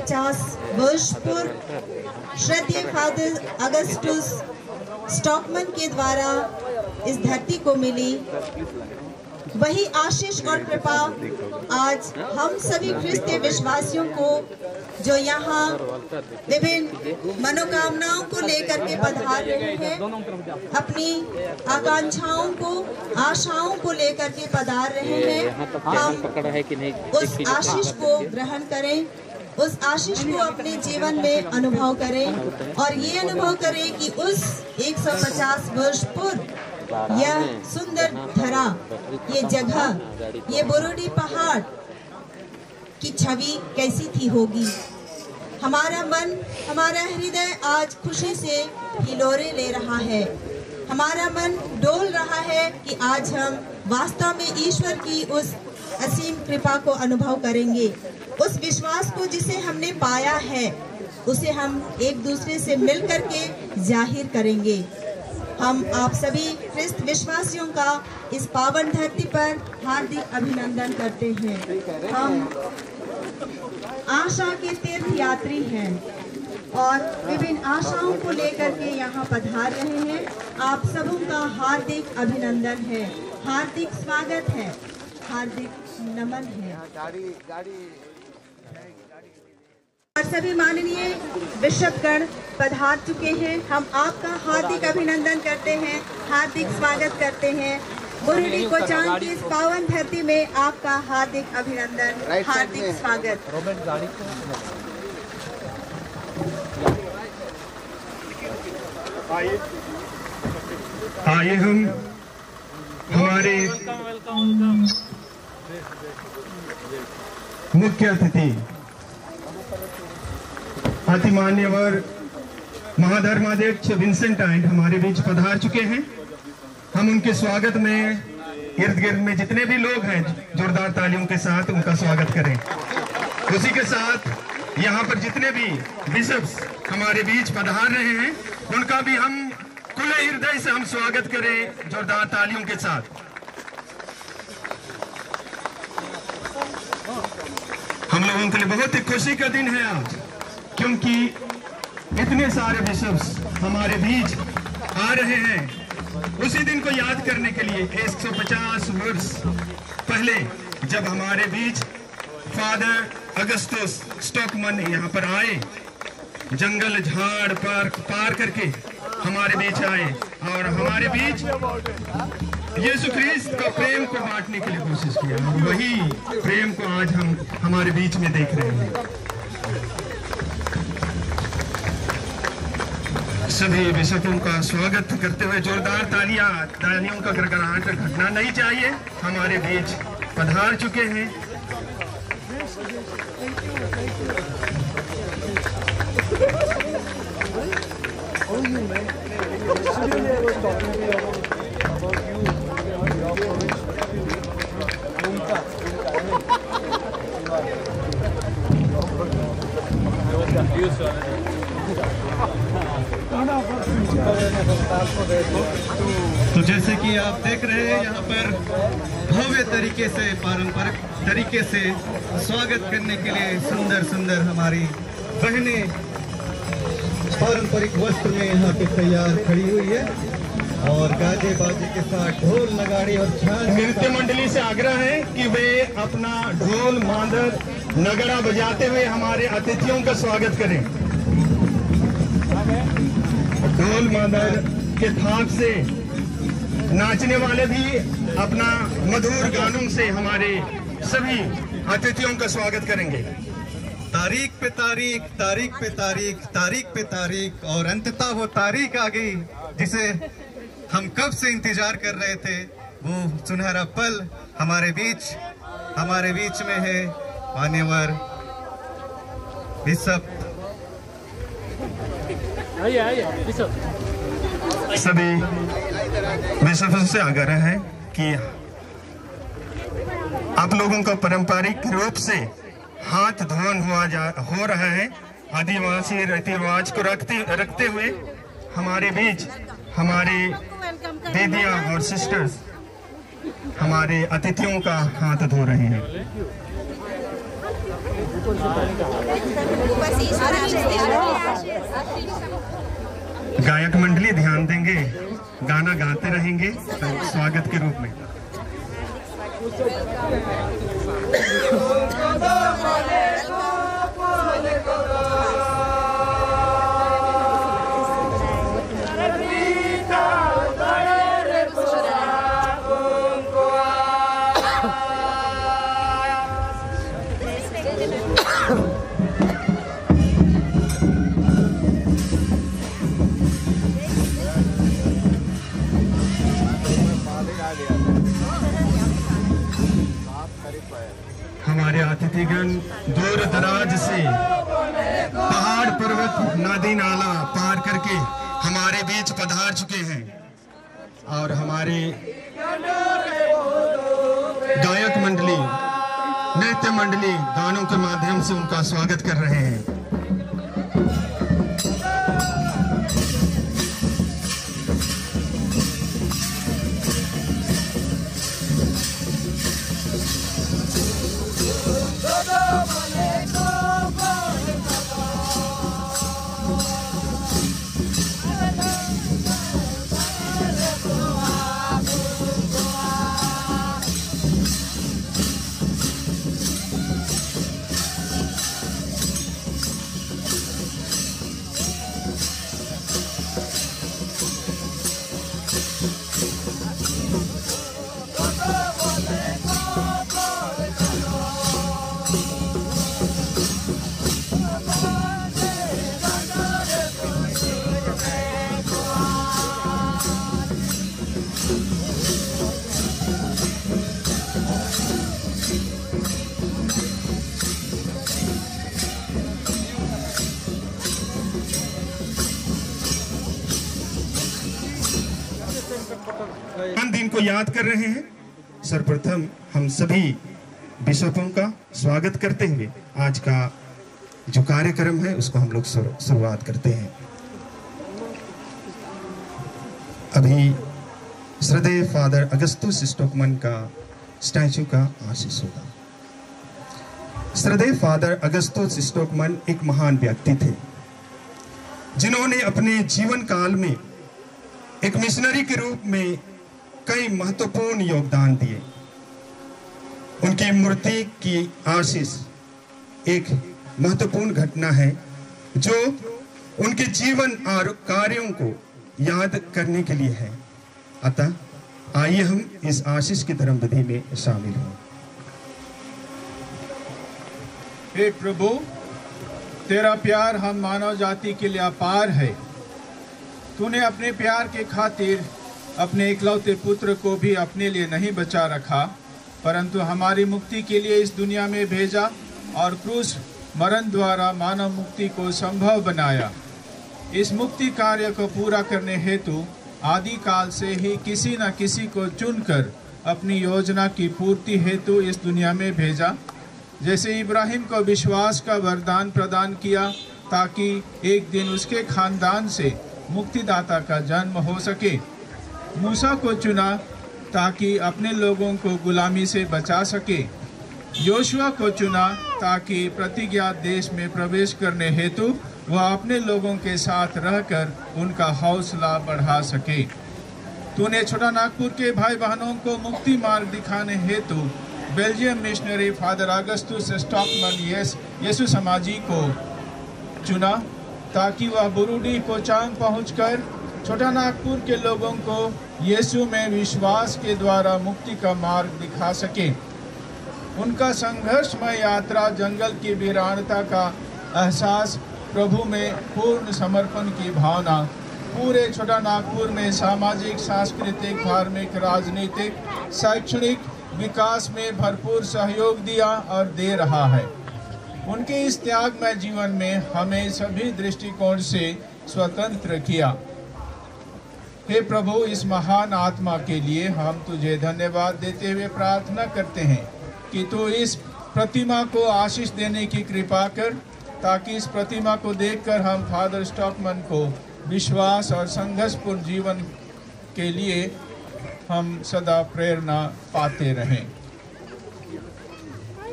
150 वर्ष पूर्व श्रद्धेय फादर अगस्टस स्टॉकमन के द्वारा इस धरती को मिली, वही आशीष और कृपा आज हम सभी ख्रिस्तीय विश्वासियों को जो यहाँ विभिन्न मनोकामनाओं को लेकर के पधार रहे हैं, अपनी आकांक्षाओं को, आशाओं को लेकर के पधार रहे हैं, हम उस आशीष को ग्रहण करें, उस आशीष को अपने जीवन में अनुभव करें और ये अनुभव करें कि उस 150 वर्ष पूर्व यह सुंदर धरा, ये जगह, ये बुरुडी पहाड़ की छवि कैसी थी होगी। हमारा मन, हमारा हृदय आज खुशी से हिलोरे ले रहा है। हमारा मन डोल रहा है कि आज हम वास्तव में ईश्वर की उस असीम कृपा को अनुभव करेंगे। उस विश्वास को जिसे हमने पाया है, उसे हम एक दूसरे से मिल करके जाहिर करेंगे। हम आप सभी ख्रिस्त विश्वासियों का इस पावन धरती पर हार्दिक अभिनंदन करते हैं। हम आशा के तीर्थ यात्री हैं और विभिन्न आशाओं को लेकर के यहाँ पधार रहे हैं। आप सबों का हार्दिक अभिनंदन है, हार्दिक स्वागत है, हार्दिक नमन है। और सभी माननीय बिशपगण पधार चुके हैं। हम आपका हार्दिक अभिनंदन करते हैं, हार्दिक स्वागत करते हैं। बुरुडी कोचांग की इस पावन धरती में आपका हार्दिक अभिनंदन, हार्दिक स्वागत। आइए हम हमारे मुख्य अतिथि अति मान्यवर महाधर्माध्यक्ष विंसेंट आइंड हमारे बीच पधार चुके हैं। हम उनके स्वागत में इर्द गिर्द में जितने भी लोग हैं जोरदार तालियों के साथ उनका स्वागत करें। उसी के साथ यहाँ पर जितने भी बिशप्स हमारे बीच पधार रहे हैं उनका भी हम खुले हृदय से हम स्वागत करें जोरदार तालियों के साथ। हम लोगों के लिए बहुत ही खुशी का दिन है आज, क्योंकि इतने सारे बिशप्स हमारे बीच आ रहे हैं। उसी दिन को याद करने के लिए 150 वर्ष पहले जब हमारे बीच फादर अगस्टस स्टॉकमन यहाँ पर आए, जंगल झाड़ पार करके हमारे बीच आए और हमारे बीच यीशु ख्रिस्त का प्रेम को बांटने के लिए कोशिश किया। वही प्रेम को आज हम हमारे बीच में देख रहे हैं। सभी बिशपों का स्वागत करते हुए जोरदार तालियों का गड़गड़ाहट घटना नहीं चाहिए। हमारे बीच पधार चुके हैं। तो जैसे कि आप देख रहे हैं यहाँ पर भव्य तरीके से, पारंपरिक तरीके से स्वागत करने के लिए सुंदर सुंदर हमारी बहनें पारंपरिक वस्त्र में यहाँ पे तैयार खड़ी हुई है और गाजे बाजे के साथ ढोल नगाड़े और झांझ। नृत्य मंडली से आग्रह है कि वे अपना ढोल मांदर नगड़ा बजाते हुए हमारे अतिथियों का स्वागत करें। ढोल मांदर के थाप से नाचने वाले भी अपना मधुर गानों से हमारे सभी अतिथियों का स्वागत करेंगे। तारीख पे तारीख, तारीख पे तारीख, तारीख पे तारीख और अंततः वो तारीख आ गई जिसे हम कब से इंतजार कर रहे थे। वो सुनहरा पल हमारे बीच में है मान्यवर बिशप। सभी बिशपों से आग्रह है कि आप लोगों का पारंपरिक रूप से हाथ धोन हो रहा है। आदिवासी रीति रिवाज को रखते हुए हमारे बीच हमारी दीदियां और सिस्टर्स हमारे अतिथियों का हाथ धो रहे हैं। गायक मंडली ध्यान देंगे, गाना गाते रहेंगे स्वागत के रूप में। हमारे अतिथिगण दूर दराज से पहाड़ पर्वत नदी नाला पार करके हमारे बीच पधार चुके हैं और हमारे गायक मंडली, नृत्य मंडली गानों के माध्यम से उनका स्वागत कर रहे हैं। दिन को याद कर रहे हैं। सर्वप्रथम हम सभी बिशपों का स्वागत करते हुए आज का जो कार्यक्रम है उसको हम लोग शुरुआत करते हैं। अभी श्रद्धेय फादर अगस्तुस स्टॉकमन का स्टैचू का आशीष होगा। श्रद्धेय फादर अगस्तुस स्टॉकमन एक महान व्यक्ति थे जिन्होंने अपने जीवन काल में एक मिशनरी के रूप में कई महत्वपूर्ण योगदान दिए। उनकी मूर्ति की आशीष एक महत्वपूर्ण घटना है जो उनके जीवन और कार्यों को याद करने के लिए है। अतः आइए हम इस आशीष की धर्म विधि में शामिल हों। हे प्रभु, तेरा प्यार हम मानव जाति के लिए अपार है। तूने अपने प्यार के खातिर अपने इकलौते पुत्र को भी अपने लिए नहीं बचा रखा, परंतु हमारी मुक्ति के लिए इस दुनिया में भेजा और क्रूस मरण द्वारा मानव मुक्ति को संभव बनाया। इस मुक्ति कार्य को पूरा करने हेतु आदि काल से ही किसी न किसी को चुनकर अपनी योजना की पूर्ति हेतु इस दुनिया में भेजा। जैसे इब्राहिम को विश्वास का वरदान प्रदान किया ताकि एक दिन उसके खानदान से मुक्तिदाता का जन्म हो सके। मूसा को चुना ताकि अपने लोगों को गुलामी से बचा सके। योशुआ को चुना ताकि प्रतिज्ञात देश में प्रवेश करने हेतु वह अपने लोगों के साथ रहकर उनका हौसला बढ़ा सके। तूने छोटा नागपुर के भाई बहनों को मुक्ति मार्ग दिखाने हेतु बेल्जियम मिशनरी फादर अगस्तुस स्टॉकमन यीशु समाजी को चुना ताकि वह बुरुडी कोचांग पहुंचकर छोटा नागपुर के लोगों को यीशु में विश्वास के द्वारा मुक्ति का मार्ग दिखा सके। उनका संघर्षमय यात्रा जंगल की वीरानता का एहसास, प्रभु में पूर्ण समर्पण की भावना पूरे छोटा नागपुर में सामाजिक, सांस्कृतिक, धार्मिक, राजनीतिक, शैक्षणिक विकास में भरपूर सहयोग दिया और दे रहा है। उनके इस त्यागमय जीवन में हमें सभी दृष्टिकोण से स्वतंत्र किया। हे प्रभु, इस महान आत्मा के लिए हम तुझे धन्यवाद देते हुए प्रार्थना करते हैं कि तू इस प्रतिमा को आशीष देने की कृपा कर, ताकि इस प्रतिमा को देखकर हम फादर स्टॉकमन को विश्वास और संघर्षपूर्ण जीवन के लिए हम सदा प्रेरणा पाते रहें।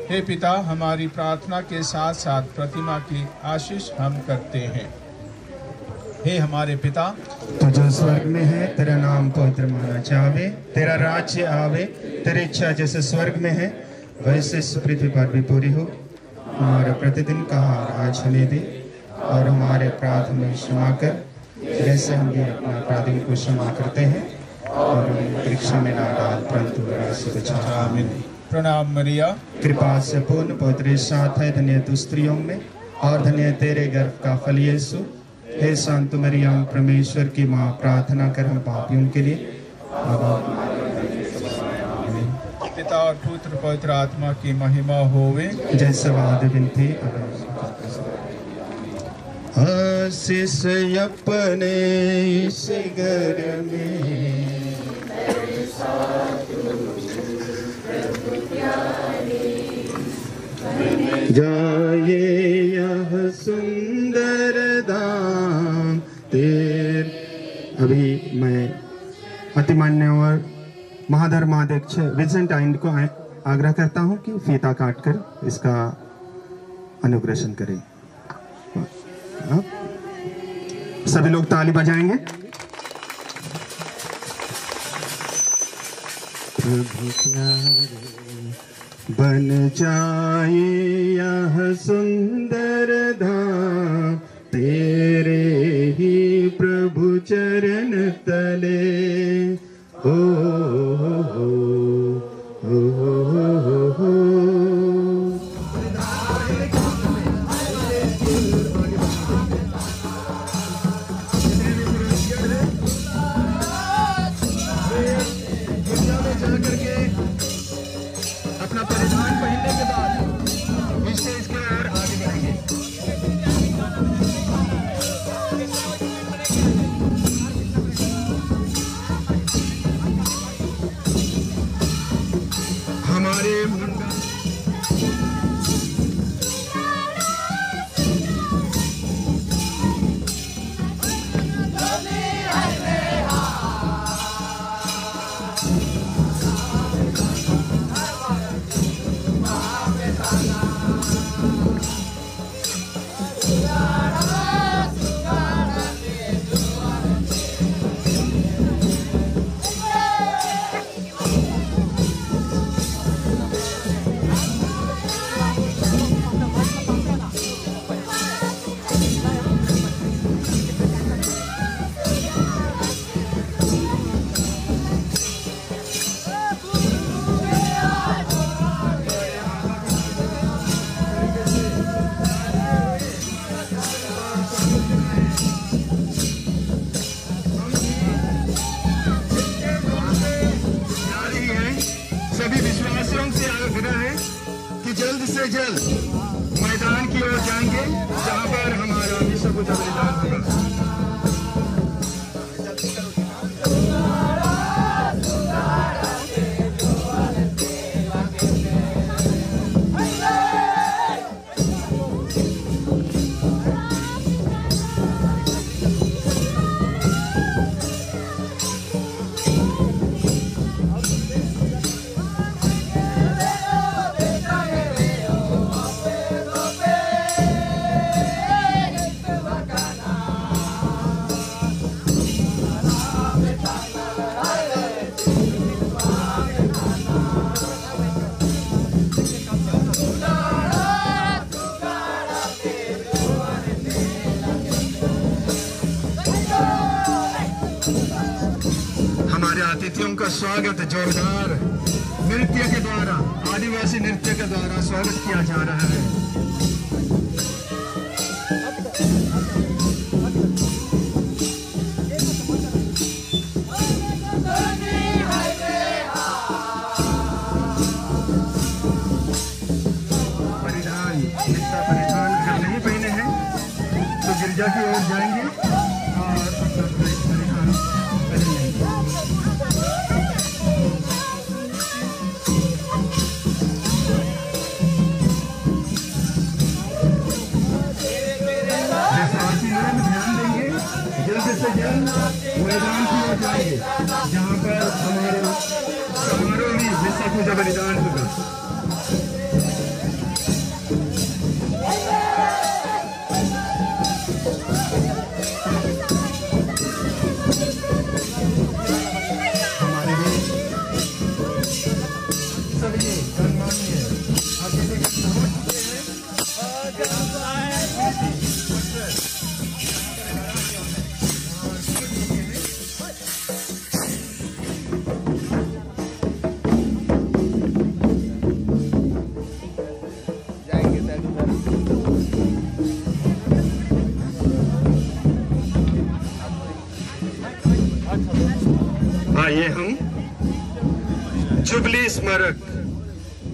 हे पिता, हमारी प्रार्थना के साथ साथ प्रतिमा की आशीष हम करते हैं। हे हमारे पिता, तो जो स्वर्ग में है, तेरा नाम पवित्र माना जावे, तेरा राज्य आवे, तेरी इच्छा जैसे स्वर्ग में है वैसे इस पृथ्वी पर भी पूरी हो। हमारा प्रतिदिन का आहार आज हमें दे और हमारे अपराध में क्षमा कर जैसे हम भी अपने अपराधियों को क्षमा करते हैं, और हमें परीक्षा में ना डाल परंतु बुराई से बचा। आमीन। प्रणाम मरिया, कृपा से पूर्ण पवित्र साथ है, धन्य तू स्त्रियों में और धन्य तेरे गर्भ का फल यीशु। हे संत मरियम, परमेश्वर की माँ, प्रार्थना कर हम पापियों के लिए। पिता और पुत्र पवित्र आत्मा की महिमा होवे, जैसे वाद विनती। आशीष अपने इस घर में जाए यह सुंदर धाम तेरे। अभी मैं अति मान्यवर महाधर्माध्यक्ष विजेंटाइन को आग्रह करता हूं कि फीता काटकर इसका अनुग्रहण करें। सभी लोग ताली बजाएंगे। प्रभु बन जाए यह सुंदर धाम तेरे ही प्रभु चरण तले। हो अपना परिधान पहनने के बाद स्टेज की ओर आगे बढ़ेंगे। हमारे जल्द से जल्द मैदान की ओर जाएंगे जहां पर हमारा विश्व बुद्ध बलिदान होगा। अतिथियों का स्वागत जोरदार नृत्य के द्वारा, आदिवासी नृत्य के द्वारा स्वागत किया जा रहा है। परिधान अगर नहीं पहने हैं तो गिरजा की ओर जाएंगे और परिधान पहन लेंगे। जल्द से जल्द मैदान की ओर जाएंगे जहाँ पर हमारा समारोह भी विश्व पूजा बलिदान होगा। आइए हम जुबली स्मारक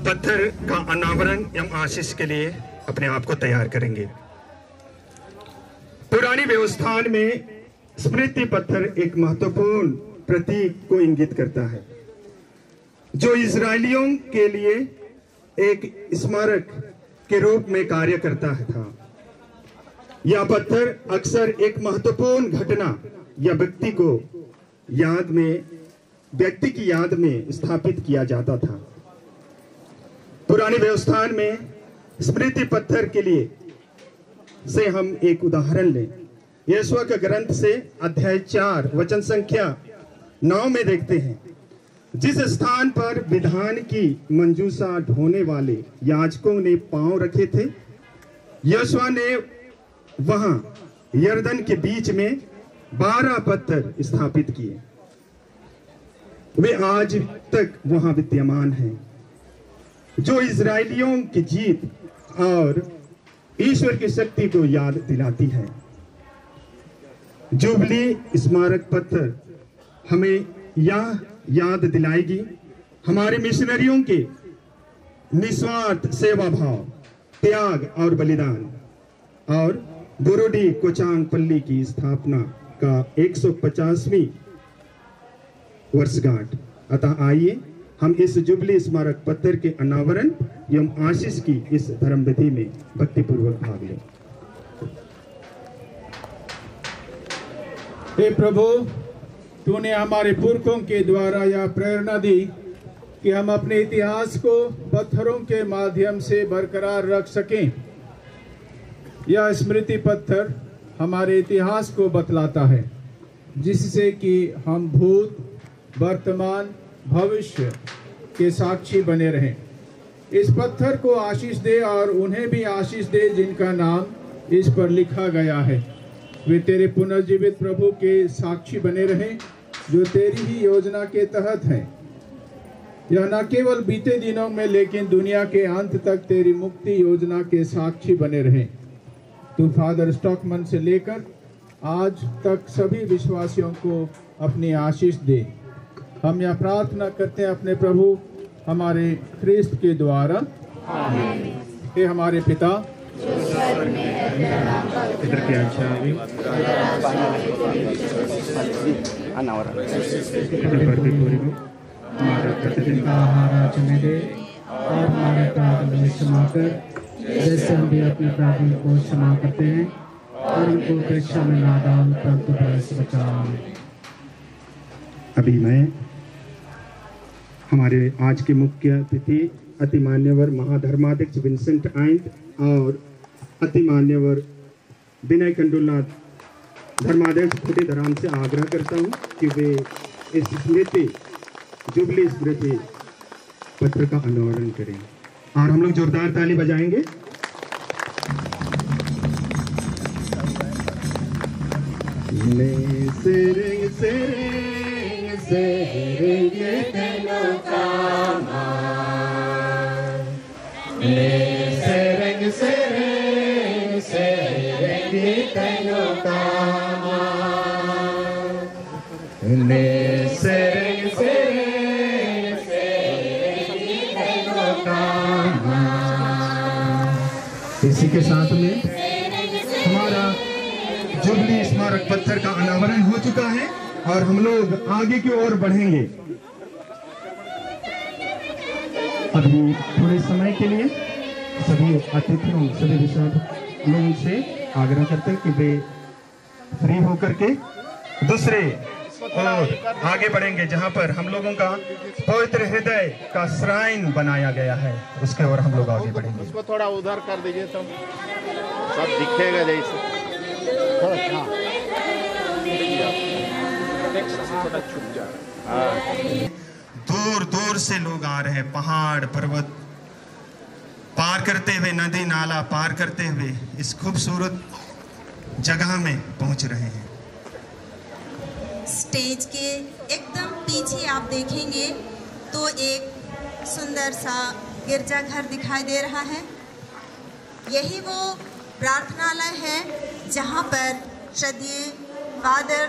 पत्थर का अनावरण एवं आशीष के लिए अपने आप को तैयार करेंगे। पुरानी व्यवस्थान में स्मृति पत्थर एक महत्वपूर्ण प्रतीक को इंगित करता है, जो इजरायलियों के लिए एक स्मारक के रूप में कार्य करता था। यह पत्थर अक्सर एक महत्वपूर्ण घटना या व्यक्ति की याद में स्थापित किया जाता था। पुरानी व्यवस्थान में स्मृति पत्थर के लिए से हम एक उदाहरण लें। यहोशुआ के ग्रंथ से अध्याय 4 वचन संख्या 9 में देखते हैं, जिस स्थान पर विधान की मंजूसा ढोने वाले याजकों ने पांव रखे थे, यहोशुआ ने वहां यरदन के बीच में 12 पत्थर स्थापित किए। वे आज तक वहां विद्यमान हैं, जो इजरायलियों की जीत और ईश्वर की शक्ति को याद दिलाती है। जुबली स्मारक पत्थर हमें यह याद दिलाएगी हमारे मिशनरियों के निस्वार्थ सेवा भाव, त्याग और बलिदान, और बुरुडी कोचांगपल्ली की स्थापना का 150वीं वर्षगांठ। अतः आइए हम इस जुबली स्मारक पत्थर के अनावरण एवं आशीष की इस धर्म विधि में भक्तिपूर्वक भाग लें। हे प्रभु, तूने हमारे पुरखों के द्वारा यह प्रेरणा दी कि हम अपने इतिहास को पत्थरों के माध्यम से बरकरार रख सकें। यह स्मृति पत्थर हमारे इतिहास को बतलाता है, जिससे कि हम भूत, वर्तमान, भविष्य के साक्षी बने रहें। इस पत्थर को आशीष दे और उन्हें भी आशीष दे जिनका नाम इस पर लिखा गया है। वे तेरे पुनर्जीवित प्रभु के साक्षी बने रहें, जो तेरी ही योजना के तहत है। यह न केवल बीते दिनों में लेकिन दुनिया के अंत तक तेरी मुक्ति योजना के साक्षी बने रहें। तू फादर स्टॉकमन से लेकर आज तक सभी विश्वासियों को अपनी आशीष दे। हम यह प्रार्थना करते हैं अपने प्रभु हमारे ख्रिस्त के द्वारा। हे हमारे पिता, हमारा प्रतिदिन का आहार आज हमें दे और हमारे अपराध में क्षमा कर, जैसे हम भी अपने अपराधियों को क्षमा करते हैं, और उनको परीक्षा में ना डाल परंतु बुराई से बचा। अभी मैं हमारे आज के मुख्य अतिथि अति मान्यवर महाधर्माध्यक्ष विंसेंट आइंद और अति मान्यवर विनय कंडुलनाथ धर्माध्यक्ष खुदे धराम से आग्रह करता हूं कि वे इस स्मृति जुबली स्मृति पत्र का अनावरण करें, और हम लोग जोरदार ताली बजाएंगे। सेरेंग सेरेंग सेरेंग तेनो कामा, सेरेंग सेरेंग सेरेंग तेनो कामा, सेरेंग सेरेंग सेरेंग तेनो कामा। इसी के साथ में हमारा जुबली स्मारक पत्थर का अनावरण हो चुका है और हम लोग आगे की ओर बढ़ेंगे। अभी थोड़े समय के लिए सभी अतिथियों, सभी विशारद लोगों से आग्रह करते हैं कि वे फ्री होकर के दूसरे और आगे बढ़ेंगे, जहां पर हम लोगों का पवित्र हृदय का श्राइन बनाया गया है, उसके ओर हम लोग आगे बढ़ेंगे। उसको थोड़ा उधर कर दीजिए तो सब दिखेगा जैसे। दूर दूर से लोग आ रहे हैं, पहाड़ पर्वत पार करते हुए, नदी नाला पार करते हुए इस खूबसूरत जगह में पहुंच रहे हैं। स्टेज के एकदम पीछे आप देखेंगे तो एक सुंदर सा गिरजाघर दिखाई दे रहा है। यही वो प्रार्थनालय है जहां पर श्रद्धेय फादर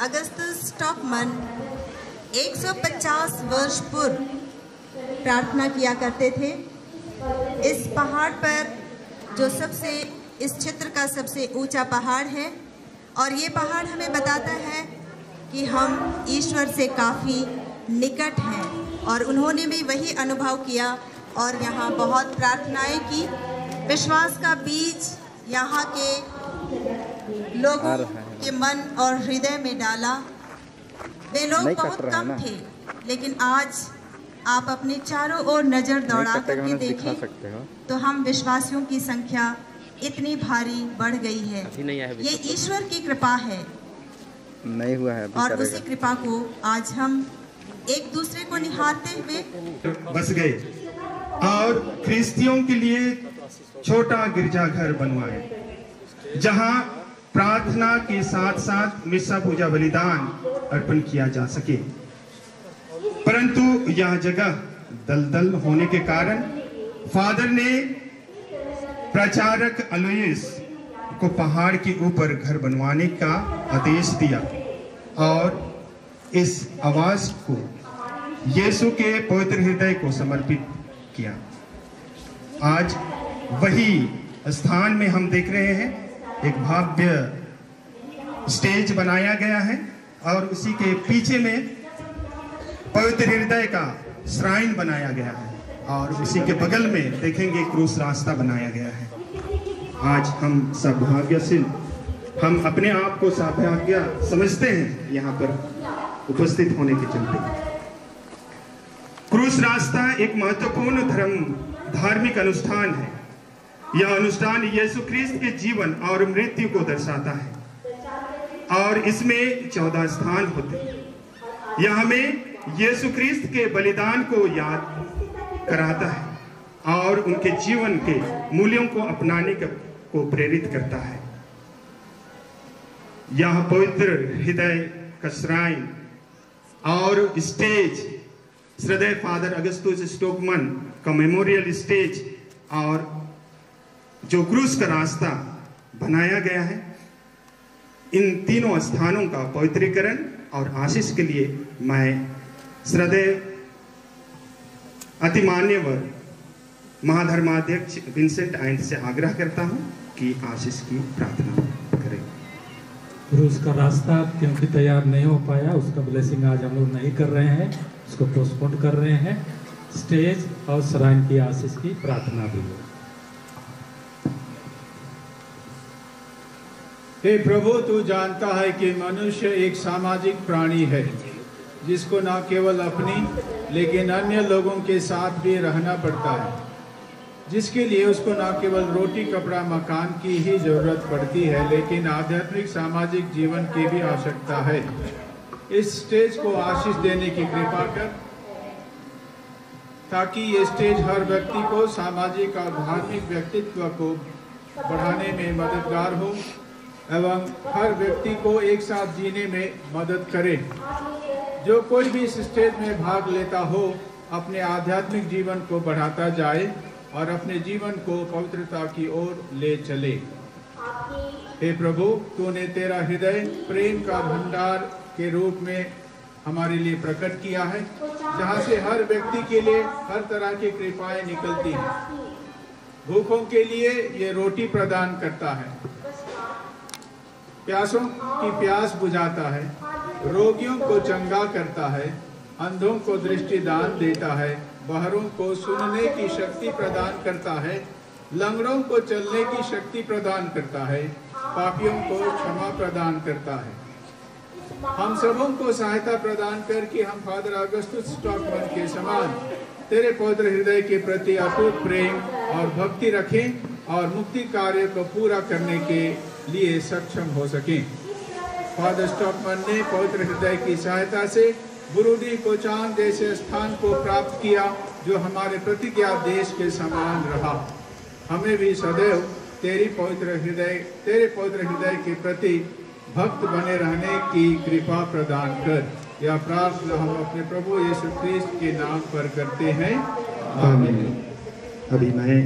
अगस्टस स्टॉकमन 150 वर्ष पूर्व प्रार्थना किया करते थे। इस पहाड़ पर जो इस क्षेत्र का सबसे ऊंचा पहाड़ है, और ये पहाड़ हमें बताता है कि हम ईश्वर से काफ़ी निकट हैं, और उन्होंने भी वही अनुभव किया और यहाँ बहुत प्रार्थनाएं की। विश्वास का बीज यहाँ के लोगों के मन और हृदय में डाला। वे लोग बहुत कम थे, लेकिन आज आप अपने चारों ओर नज़र दौड़ा करके देखें तो हम विश्वासियों की संख्या इतनी भारी बढ़ गई है। ये ईश्वर की कृपा है, नहीं हुआ है और उसी कृपा को आज हम एक दूसरे को निहारते हुए बस गए और ख्रिस्तियों के लिए छोटा गिरजाघर बनवाए, जहां प्रार्थना के साथ साथ मिसा पूजा बलिदान अर्पण किया जा सके। परंतु यह जगह दलदल होने के कारण फादर ने प्रचारक अलोयस को पहाड़ के ऊपर घर बनवाने का आदेश दिया और इस आवास को यीशु के पवित्र हृदय को समर्पित किया। आज वही स्थान में हम देख रहे हैं एक भव्य स्टेज बनाया गया है, और उसी के पीछे में पवित्र हृदय का श्राइन बनाया गया है, और उसी के बगल में देखेंगे क्रूस रास्ता बनाया गया है। आज हम सौभाग्यशील, हम अपने आप को सौभाग्य समझते हैं यहाँ पर उपस्थित होने के चलते। क्रूस रास्ता एक महत्वपूर्ण धार्मिक अनुष्ठान है। यह अनुष्ठान यीशु ख्रिस्त के जीवन और मृत्यु को दर्शाता है, और इसमें 14 स्थान होते हैं। यह हमें यीशु ख्रिस्त के बलिदान को याद कराता है और उनके जीवन के मूल्यों को अपनाने को प्रेरित करता है। यह पवित्र हृदय का श्राइन और स्टेज श्रद्धेय फादर अगस्टस स्टॉकमन का मेमोरियल स्टेज और जो क्रूस का रास्ता बनाया गया है, इन तीनों स्थानों का पवित्रीकरण और आशीष के लिए मैं श्रद्धेय अति मान्यवर महाधर्माध्यक्ष विंसेंट आइंड से आग्रह करता हूं कि आशीष की प्रार्थना करें। क्रूस का रास्ता क्योंकि तैयार नहीं हो पाया, उसका ब्लेसिंग आज हम लोग नहीं कर रहे हैं, उसको पोस्टपोन कर रहे हैं। स्टेज और श्राइन की आशीष की प्रार्थना भी हो। हे प्रभु, तू जानता है कि मनुष्य एक सामाजिक प्राणी है जिसको न केवल अपनी लेकिन अन्य लोगों के साथ भी रहना पड़ता है, जिसके लिए उसको न केवल रोटी कपड़ा मकान की ही जरूरत पड़ती है लेकिन आध्यात्मिक सामाजिक जीवन की भी आवश्यकता है। इस स्टेज को आशीष देने की कृपा कर, ताकि ये स्टेज हर व्यक्ति को सामाजिक और धार्मिक व्यक्तित्व को बढ़ाने में मददगार हो एवं हर व्यक्ति को एक साथ जीने में मदद करे। जो कोई भी इस स्टेज में भाग लेता हो अपने आध्यात्मिक जीवन को बढ़ाता जाए और अपने जीवन को पवित्रता की ओर ले चले। हे प्रभु, तूने तेरा हृदय प्रेम का भंडार के रूप में हमारे लिए प्रकट किया है, जहाँ से हर व्यक्ति के लिए हर तरह की कृपाएं निकलती हैं। भूखों के लिए ये रोटी प्रदान करता है, प्यासों की प्यास बुझाता है, रोगियों को चंगा करता है, अंधों को दृष्टि दान देता है, बहरों को सुनने की शक्ति प्रदान करता है, लंगड़ों को चलने की शक्ति प्रदान करता है, पापियों को क्षमा प्रदान करता है। हम सबों को सहायता प्रदान करके हम फादर अगस्टस स्टॉकमन के समान तेरे पवित्र हृदय के प्रति अटूट प्रेम और भक्ति रखें और मुक्ति कार्य को पूरा करने के लिए सक्षम हो सकें। फादर स्टॉकमन ने पवित्र हृदय की सहायता से बुरुंडी कोचान जैसे स्थान को प्राप्त किया, जो हमारे प्रतिज्ञा देश के समान रहा। हमें भी सदैव तेरे पवित्र हृदय के प्रति भक्त बने रहने की कृपा प्रदान कर। यह प्रार्थना हम अपने प्रभु यीशु ख्रीस्त के नाम पर करते हैं, आमीन। अभी मैं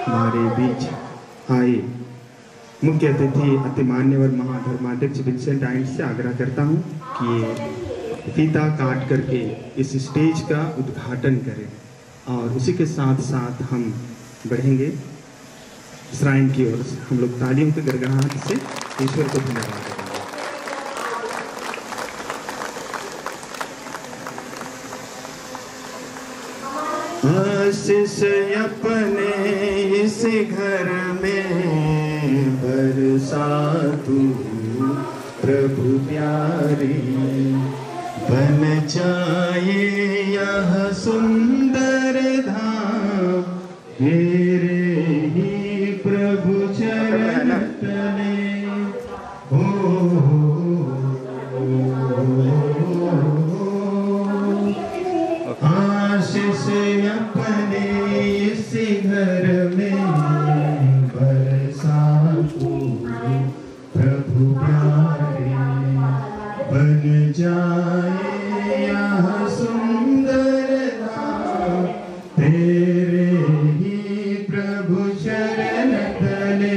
हमारे बीच आए मुख्य अतिथि अतिमान्यवर महाधर्माध्यक्ष विंसेंट आइंड से आग्रह करता हूं कि फीता काट करके इस स्टेज का उद्घाटन करें और उसी के साथ साथ हम बढ़ेंगे श्राइन की ओर। हम लोग तालियों के गड़गड़ाहट से ईश्वर को धन्यवाद देंगे। आशीष अपने इस घर में बरसा तू प्रभु प्यारे, बन जाए यह सुंदर धाम मेरे ही प्रभु चरण तले। आशीष अपने इस घर में बरसा तू प्रभु प्यारे, बन जाए यह सुंदर धाम तेरे ही प्रभु शरण तले।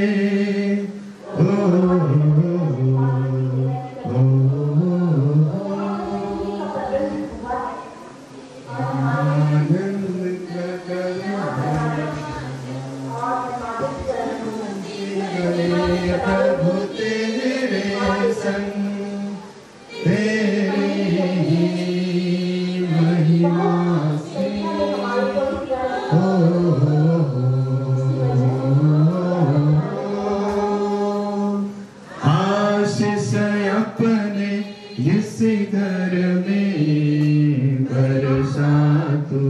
प्रभु तेरे संग तेरे ही महिमा से आशीष अपने इस घर में बरसा तू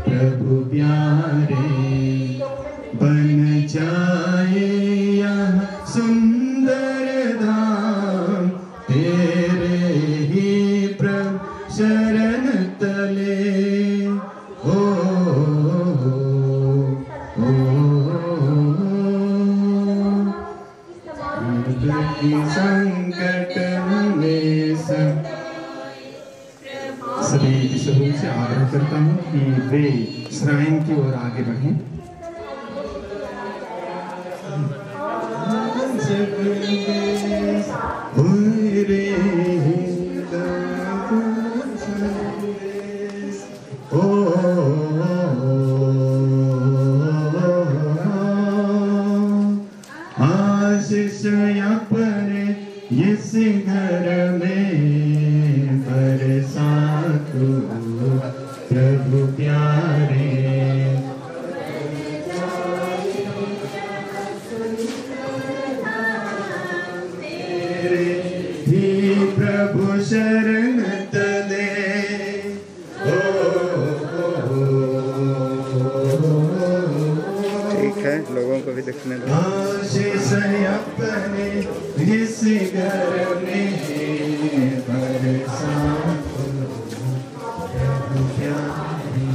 प्रभु प्यारे, बन जाए यह सुंदर धाम तेरे ही प्रभु शरण तले। संकट में सभी ईश्वरों से आग्रह करता हूँ कि वे श्राइन की ओर आगे बढ़ें। आशीष अपने इस घर में बरसा तू प्रभु प्यारे, ही प्रभु शरण तले। ठीक है, लोगों को भी देखने दो। आशीष अपने इस घर में बरसा प्रभु प्यारे,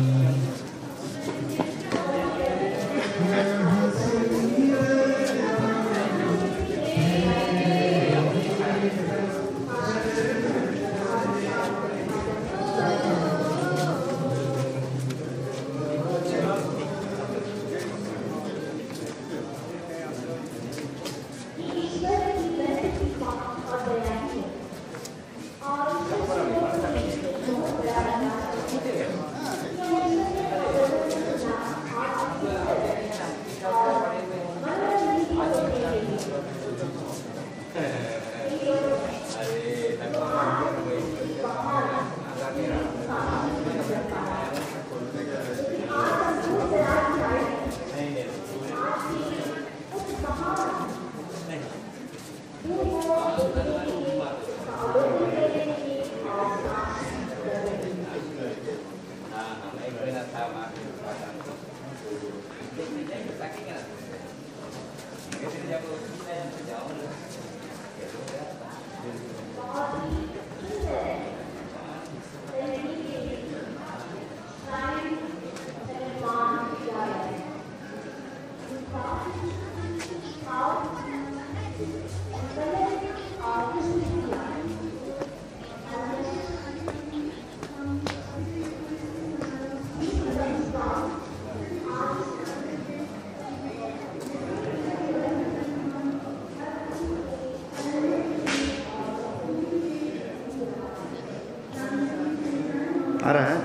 आ रहा है।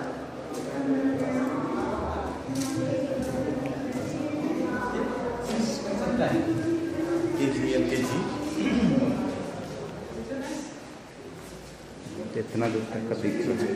इतना दूर तक का दिख रहा है।